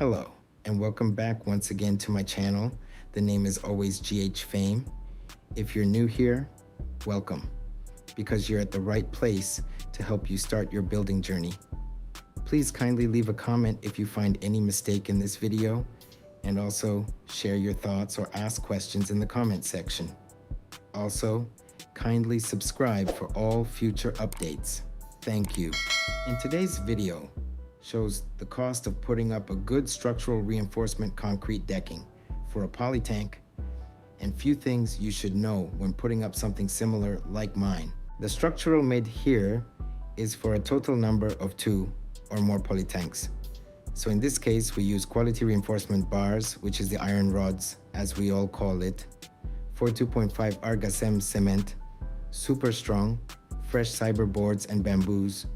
Hello, and welcome back once again to my channel. The name is always GH Fame. If you're new here, welcome, because you're at the right place to help you start your building journey. Please kindly leave a comment if you find any mistake in this video, and also share your thoughts or ask questions in the comment section. Also, kindly subscribe for all future updates. Thank you. In today's video, shows the cost of putting up a good structural reinforcement concrete decking for a Polytank, and few things you should know when putting up something similar like mine. The structural made here is for a total number of 2 or more Polytanks. So in this case, we use quality reinforcement bars, which is the iron rods, as we all call it, 42.5 Argasem cement, super strong, fresh cyber boards and bamboos.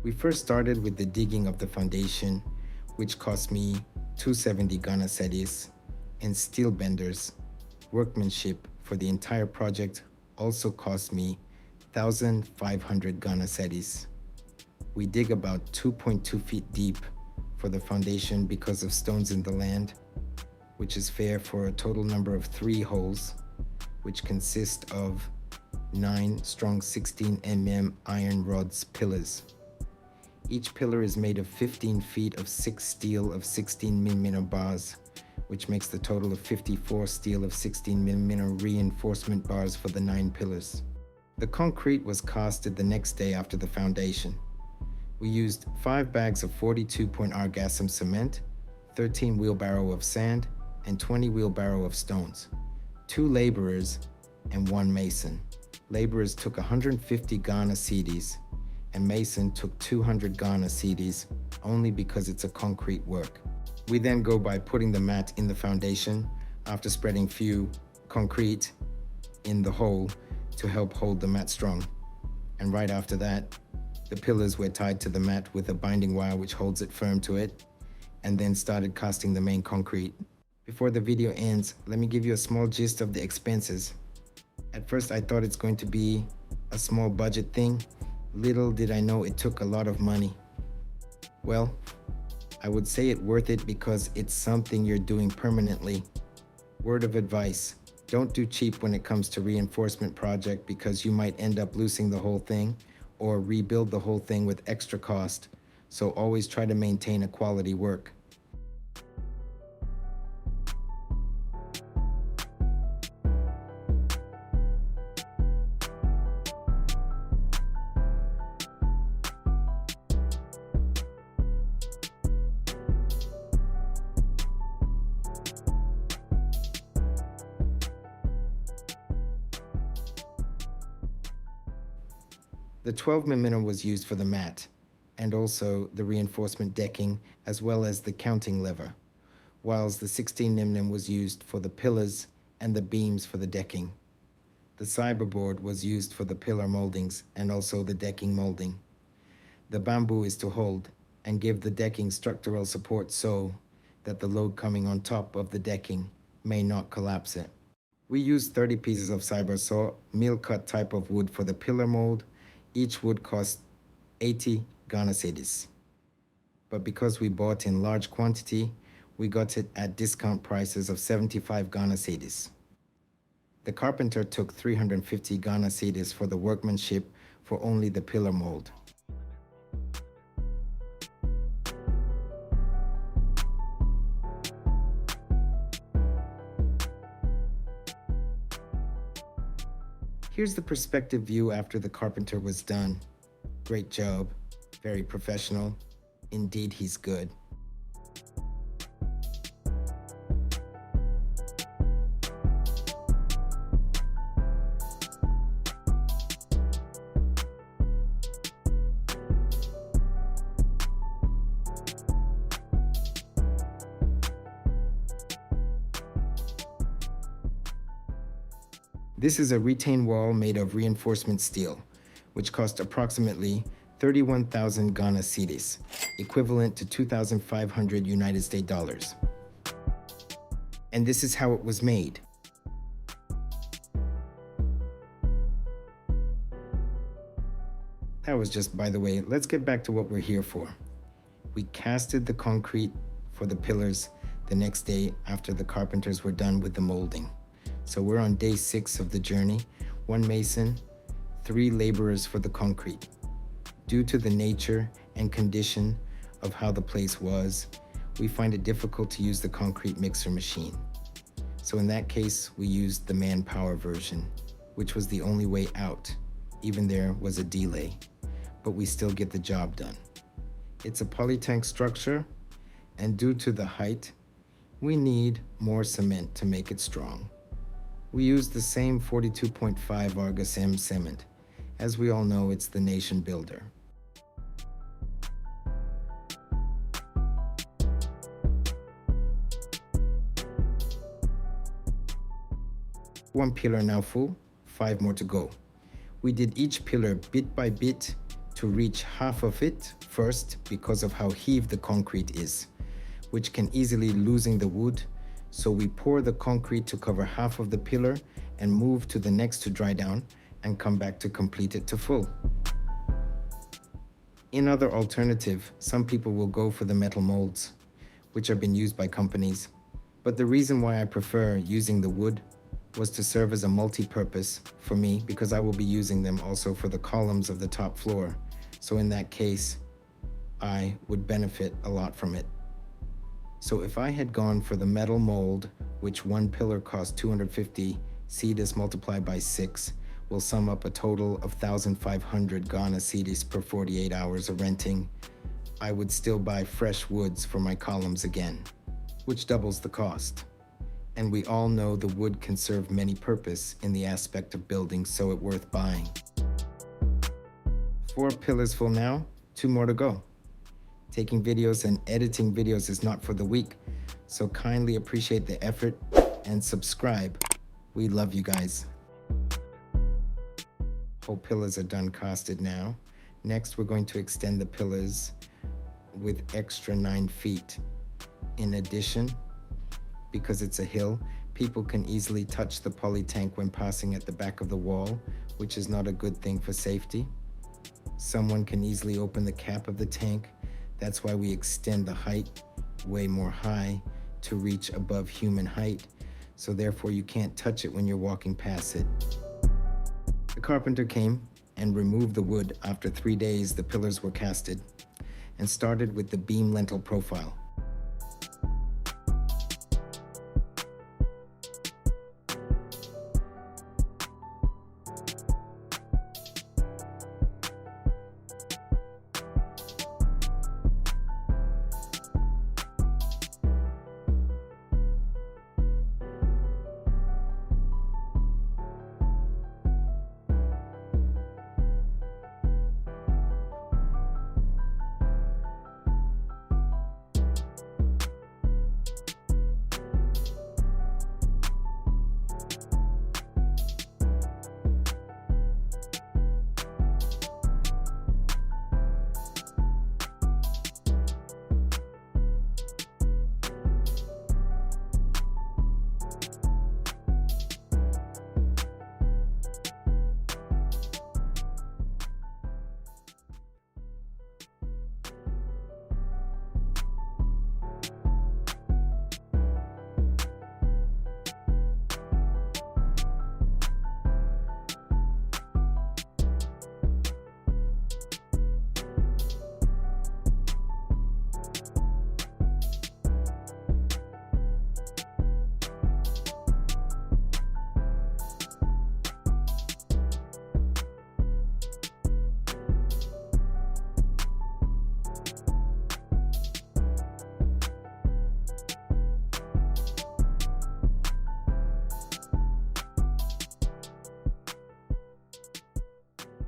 We first started with the digging of the foundation, which cost me 270 Ghana cedis, and steel benders. Workmanship for the entire project also cost me 1,500 Ghana cedis. We dig about 2.2 feet deep for the foundation because of stones in the land, which is fair for a total number of 3 holes, which consist of 9 strong 16 mm iron rods pillars. Each pillar is made of 15 feet of 6 steel of 16 mm bars, which makes the total of 54 steel of 16 mm reinforcement bars for the 9 pillars. The concrete was casted the next day after the foundation. We used 5 bags of 42 Argasem cement, 13 wheelbarrow of sand, and 20 wheelbarrow of stones, 2 laborers, and 1 mason. Laborers took 150 Ghana cedis, and mason took 200 Ghana cedis, only because it's a concrete work. We then go by putting the mat in the foundation after spreading few concrete in the hole to help hold the mat strong. And right after that, the pillars were tied to the mat with a binding wire which holds it firm to it, and then started casting the main concrete. Before the video ends, let me give you a small gist of the expenses. At first I thought it's going to be a small budget thing. Little did I know it took a lot of money. Well, I would say it worth it because it's something you're doing permanently. Word of advice, don't do cheap when it comes to reinforcement project, because you might end up losing the whole thing or rebuild the whole thing with extra cost. So always try to maintain a quality work. The 12 mm was used for the mat, and also the reinforcement decking, as well as the counting lever, whilst the 16 mm was used for the pillars and the beams for the decking. The cyberboard was used for the pillar moldings and also the decking molding. The bamboo is to hold and give the decking structural support so that the load coming on top of the decking may not collapse it. We used 30 pieces of cyber saw, mill cut type of wood for the pillar mold. Each would cost 80 Ghana cedis. But because we bought in large quantity, we got it at discount prices of 75 Ghana cedis. The carpenter took 350 Ghana cedis for the workmanship for only the pillar mold. Here's the perspective view after the carpenter was done. Great job, very professional. Indeed, he's good. This is a retaining wall made of reinforcement steel, which cost approximately 31,000 Ghana cedis, equivalent to 2,500 United States dollars. And this is how it was made. That was just by the way. Let's get back to what we're here for. We casted the concrete for the pillars the next day after the carpenters were done with the molding. So we're on day 6 of the journey, 1 mason, 3 laborers for the concrete. Due to the nature and condition of how the place was, we find it difficult to use the concrete mixer machine. So in that case, we used the manpower version, which was the only way out. Even there was a delay, but we still get the job done. It's a Polytank structure, and due to the height, we need more cement to make it strong. We use the same 42.5 Argus M cement. As we all know, it's the nation builder. One pillar now full, 5 more to go. We did each pillar bit by bit to reach half of it first because of how heaved the concrete is, which can easily losing the wood. So we pour the concrete to cover half of the pillar and move to the next to dry down and come back to complete it to full. In other alternative, some people will go for the metal molds, which have been used by companies. But the reason why I prefer using the wood was to serve as a multi-purpose for me because I will be using them also for the columns of the top floor. So in that case, I would benefit a lot from it. So if I had gone for the metal mold, which one pillar cost 250 cedis multiplied by 6, will sum up a total of 1,500 Ghana cedis per 48 hours of renting, I would still buy fresh woods for my columns again, which doubles the cost. And we all know the wood can serve many purposes in the aspect of building, so it's worth buying. 4 pillars full now, 2 more to go. Taking videos and editing videos is not for the weak, so kindly appreciate the effort and subscribe. We love you guys. Whole pillars are done casted now. Next, we're going to extend the pillars with extra 9 feet. In addition, because it's a hill, people can easily touch the polytank when passing at the back of the wall, which is not a good thing for safety. Someone can easily open the cap of the tank. That's why we extend the height way more high to reach above human height. So therefore you can't touch it when you're walking past it. The carpenter came and removed the wood after 3 days the pillars were casted and started with the beam lintel profile.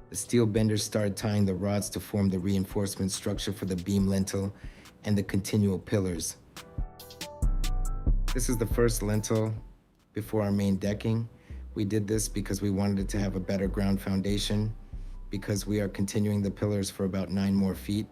The steel benders started tying the rods to form the reinforcement structure for the beam lintel and the continual pillars. This is the first lintel before our main decking. We did this because we wanted it to have a better ground foundation because we are continuing the pillars for about 9 more feet.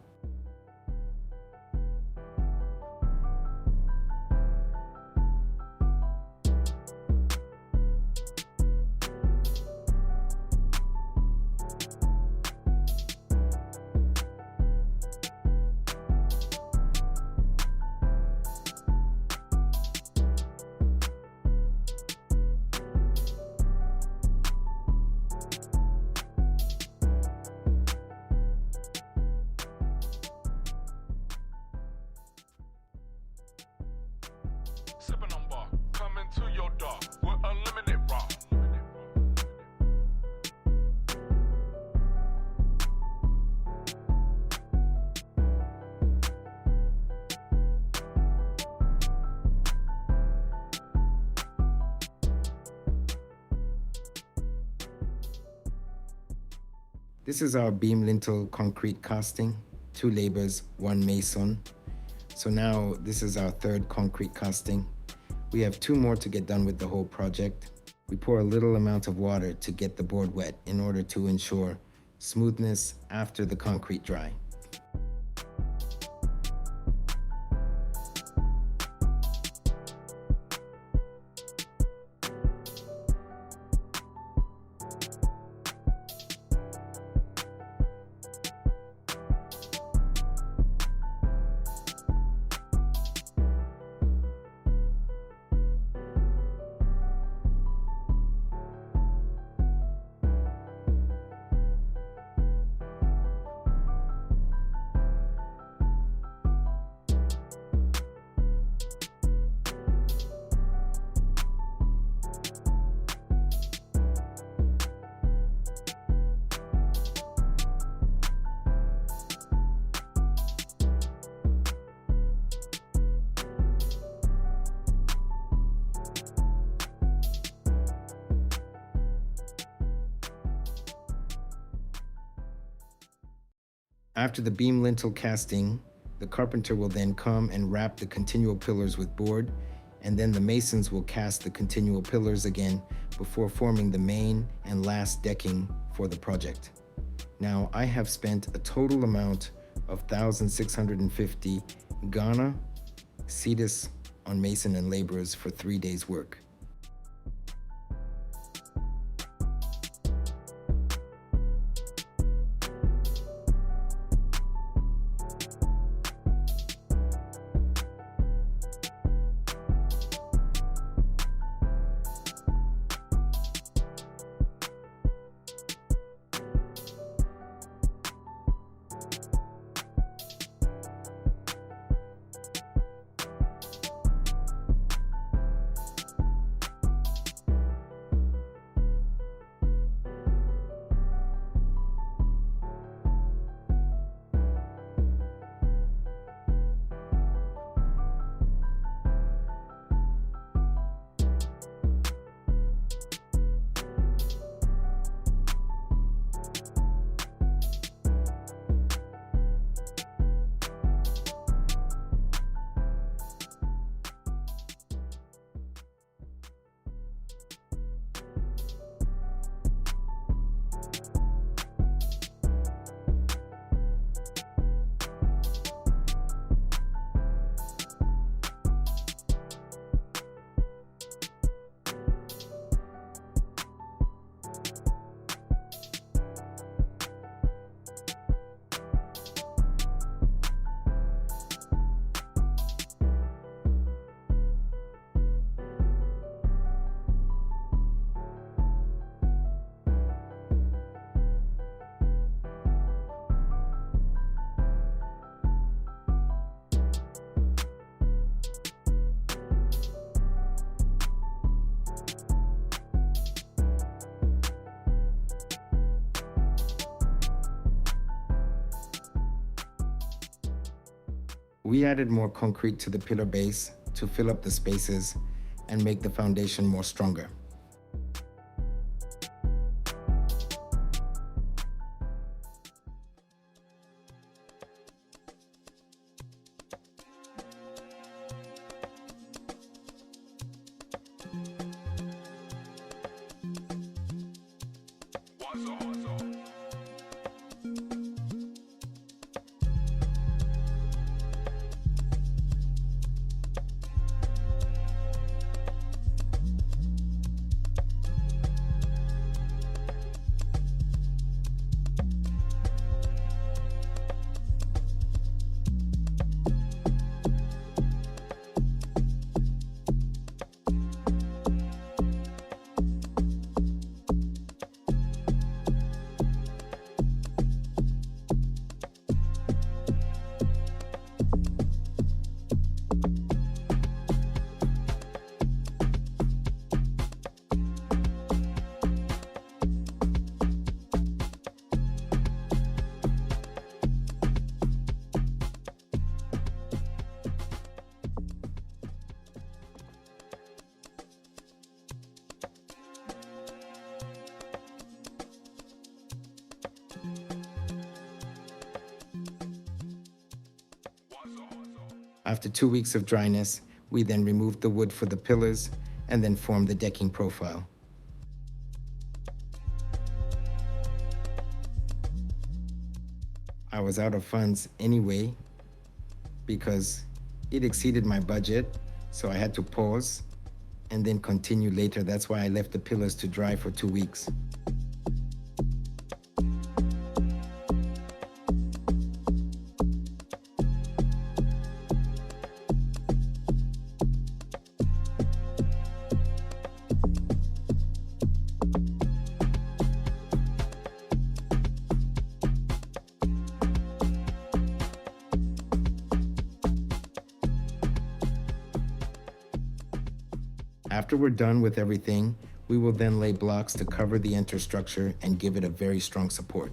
This is our beam lintel concrete casting, 2 laborers, 1 mason. So now this is our 3rd concrete casting. We have 2 more to get done with the whole project. We pour a little amount of water to get the board wet in order to ensure smoothness after the concrete dry. After the beam lintel casting, the carpenter will then come and wrap the continual pillars with board, and then the masons will cast the continual pillars again before forming the main and last decking for the project. Now, I have spent a total amount of 1,650 Ghana cedis on mason and laborers for 3 days' work. We added more concrete to the pillar base to fill up the spaces and make the foundation more stronger. After 2 weeks of dryness, we then removed the wood for the pillars and then formed the decking profile. I was out of funds anyway because it exceeded my budget, so I had to pause and then continue later. That's why I left the pillars to dry for 2 weeks. After we're done with everything, we will then lay blocks to cover the interstructure and give it a very strong support.